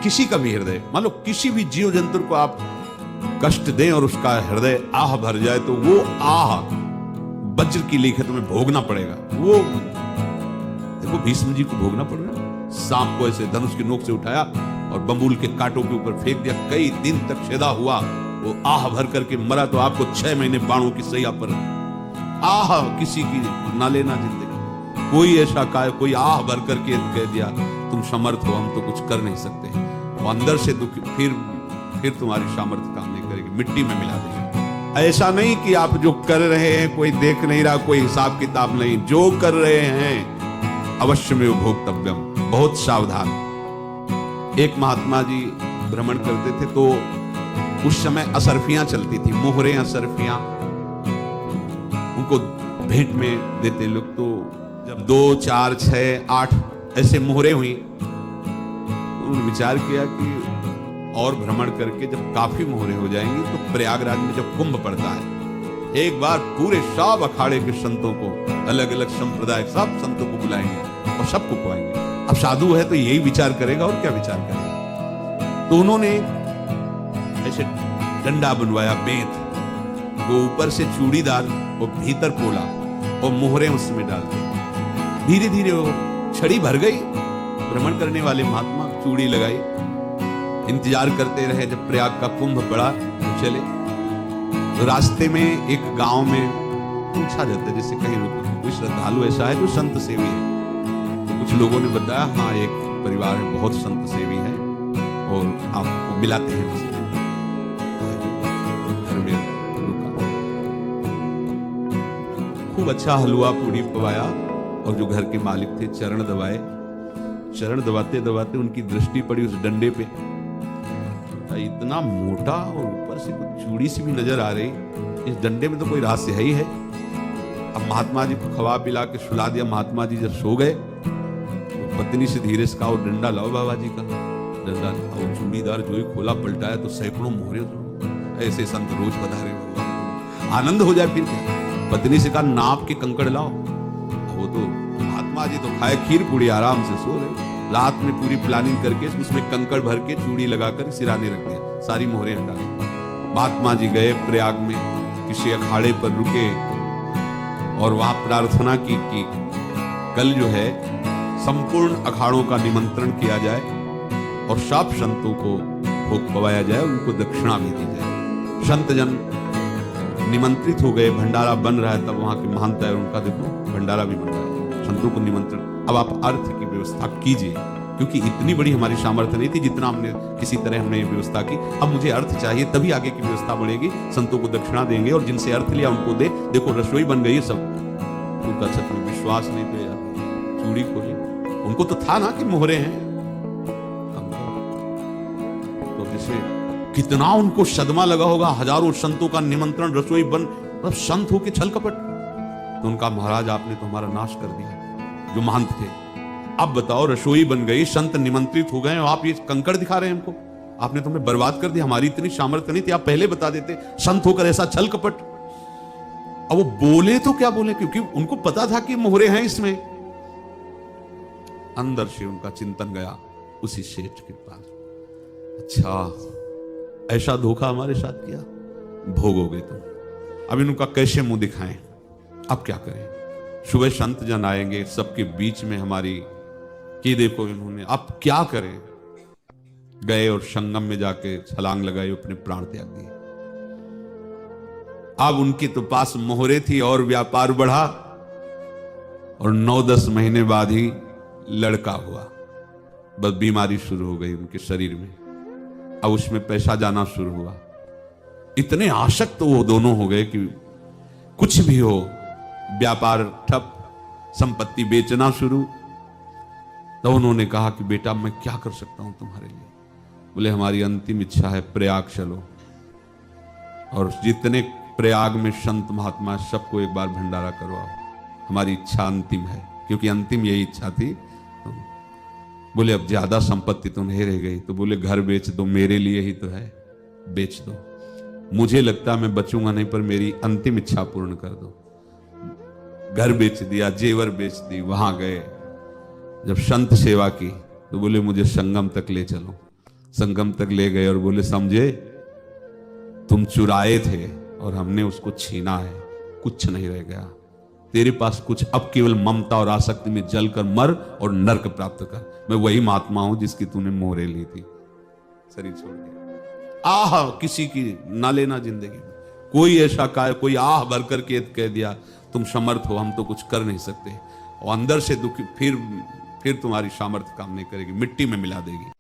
किसी का भी हृदय, मान लो किसी भी जीव जंतु को आप कष्ट दें और उसका हृदय आह भर जाए, तो वो आह वज्र की लेख है, तुम्हें भोगना पड़ेगा। वो देखो भीष्म जी को भोगना पड़ रहा है। सांप को ऐसे धनुष की नोक से उठाया और बबूल के कांटों के ऊपर फेंक दिया, कई दिन तक छेदा हुआ, वो आह भर करके मरा। तो आपको 6 महीने बाणों की सैया पर आह किसी की ना लेना जिंदगी। कोई ऐसा काय, कोई आह भर करके कह दिया तुम समर्थ हो, हम तो कुछ कर नहीं सकते। वो अंदर से दुखी, फिर तुम्हारी सामर्थ्य काम नहीं करेगी, मिट्टी में मिला देगी। ऐसा नहीं कि आप जो कर रहे हैं कोई देख नहीं रहा, कोई हिसाब किताब नहीं, जो कर रहे हैं अवश्य में भोक्तव्यम, बहुत सावधान। एक महात्मा जी भ्रमण करते थे, तो उस समय असरफियां चलती थी, मोहरे असरफियां, उनको भेंट में देते लोग। तो जब 2, 4, 6, 8 ऐसे मोहरे हुई, तो उन्होंने विचार किया कि और भ्रमण करके जब काफी मोहरे हो जाएंगी तो प्रयागराज में जब कुंभ पड़ता है, एक बार पूरे सब अखाड़े के संतों को, अलग अलग संप्रदाय सब संतों को बुलाएंगे और सबको खुआएंगे। अब साधु है तो यही विचार करेगा, और क्या विचार करेगा। तो उन्होंने ऐसे डंडा बनवाया, बेंत, वो ऊपर से चूड़ीदार और भीतर पोला, और मोहरे उसमें डाल दी। धीरे धीरे वो छड़ी भर गई। भ्रमण करने वाले महात्मा चूड़ी लगाई, इंतजार करते रहे जब प्रयाग का कुंभ पड़ा तो चले। तो रास्ते में एक गांव में पूछा जाता है, जैसे कहीं रुको, कोई श्रद्धालु ऐसा है जो संत सेवी है। तो कुछ लोगों ने बताया, हाँ एक परिवार है बहुत संत सेवी है और आपको मिलाते हैं उनसे। घर में रुका, खूब अच्छा हलवा पूरी पवाया, और जो घर के मालिक थे चरण दबाए। चरण दबाते दबाते उनकी दृष्टि पड़ी उस डंडे पे, इतना मोटा और ऊपर से कुछ चूड़ी सी भी नजर आ रही, इस डंडे में तो कोई रहस्य है ही है। अब महात्मा जी को खवा पिला के सुला दिया। महात्मा जी जब सो गए तो पत्नी से धीरे से कहा, वो डंडा लाओ बाबा जी का। डंडा लाओ, चूड़ीदार जो ही खोला पलटाया तो सैकड़ों मोहरे। ऐसे संत रोज पधारे, आनंद हो जाए फिर क्या। पत्नी से कहा, नाप के कंकड़ लाओ। वो तो महात्मा जी तो खाए खीर पूरी, आराम से सो रहे। रात में पूरी प्लानिंग करके उसमें कंकड़ भर के चूड़ी लगाकर सिराने रख दिया, सारी मोहरे हटा दी। महात्मा जी गए प्रयाग में, किसी अखाड़े पर रुके और वहां प्रार्थना की कि कल जो है संपूर्ण अखाड़ों का निमंत्रण किया जाए और सब संतों को भोग पवाया जाए, उनको दक्षिणा भी दी जाए। संत जन निमंत्रित हो गए, भंडारा बन रहा है। तब वहां के महंत है, उनका देखो भंडारा भी बन रहा है, संतों को निमंत्रण। अब आप अर्थ की व्यवस्था कीजिए, क्योंकि इतनी बड़ी हमारी सामर्थ्य नहीं थी जितना हमने किसी तरह हमने व्यवस्था की। अब मुझे अर्थ चाहिए, तभी आगे की व्यवस्था बढ़ेगी। संतों को दक्षिणा देंगे और जिनसे अर्थ लिया उनको दे। देखो रसोई बन गई है सब। उनका छत्र विश्वास नहीं तो यार चूड़ी खोली, उनको तो था ना कि मोहरे हैं। तो जैसे कितना उनको सदमा लगा होगा, हजारों संतों का निमंत्रण, रसोई बन, मतलब संत हो के छल कपट। तो उनका, महाराज आपने तो हमारा नाश कर दिया, जो महंत थे। अब बताओ, रसोई बन गई, संत निमंत्रित हो गए, आप ये कंकड़ दिखा रहे हैं हमको। आपने तो हमें बर्बाद कर दिया, हमारी इतनी सामर्थ्य नहीं थी, आप पहले बता देते। संत होकर ऐसा छल कपट। अब वो बोले तो क्या बोले, क्योंकि उनको पता था कि मोहरे हैं इसमें। अंदर से उनका चिंतन गया उसी सेठ के पास, अच्छा ऐसा धोखा हमारे साथ किया, भोगोगे तुम। अब इनका कैसे मुंह दिखाएं, अब क्या करें। सुबह संत जन आएंगे, सबके बीच में हमारी कि देखो इन्होंने, अब क्या करें। गए और संगम में जाके छलांग लगाई, अपने प्राण त्याग दिए। अब उनके तो पास मोहरे थी और व्यापार बढ़ा, और 9-10 महीने बाद ही लड़का हुआ। बस बीमारी शुरू हो गई उनके शरीर में, अब उसमें पैसा जाना शुरू हुआ। इतने आसक्त तो वो दोनों हो गए कि कुछ भी हो, व्यापार ठप, संपत्ति बेचना शुरू। तो उन्होंने कहा कि बेटा मैं क्या कर सकता हूं तुम्हारे लिए। बोले हमारी अंतिम इच्छा है, प्रयाग चलो और जितने प्रयाग में संत महात्मा सबको एक बार भंडारा करवाओ, हमारी इच्छा अंतिम है। क्योंकि अंतिम यही इच्छा थी। तो बोले अब ज्यादा संपत्ति तो नहीं रह गई। तो बोले घर बेच दो, मेरे लिए ही तो है, बेच दो। मुझे लगता मैं बचूंगा नहीं, पर मेरी अंतिम इच्छा पूर्ण कर दो। घर बेच दिया, जेवर बेच दी। वहां गए, जब संत सेवा की तो बोले मुझे संगम तक ले चलो। संगम तक ले गए और बोले समझे तुम चुराए थे और हमने उसको छीना है, कुछ नहीं रह गया तेरे पास कुछ, अब केवल ममता और आसक्ति में जलकर मर और नरक प्राप्त कर। मैं वही महात्मा हूं जिसकी तूने मोहरे ली थी, शरीर छोड़ के। आह किसी की ना लेना जिंदगी में। कोई ऐसा कोई आह भर करके कह दिया तुम समर्थ हो, हम तो कुछ कर नहीं सकते, और अंदर से दुखी, फिर तुम्हारी सामर्थ्य काम नहीं करेगी, मिट्टी में मिला देगी।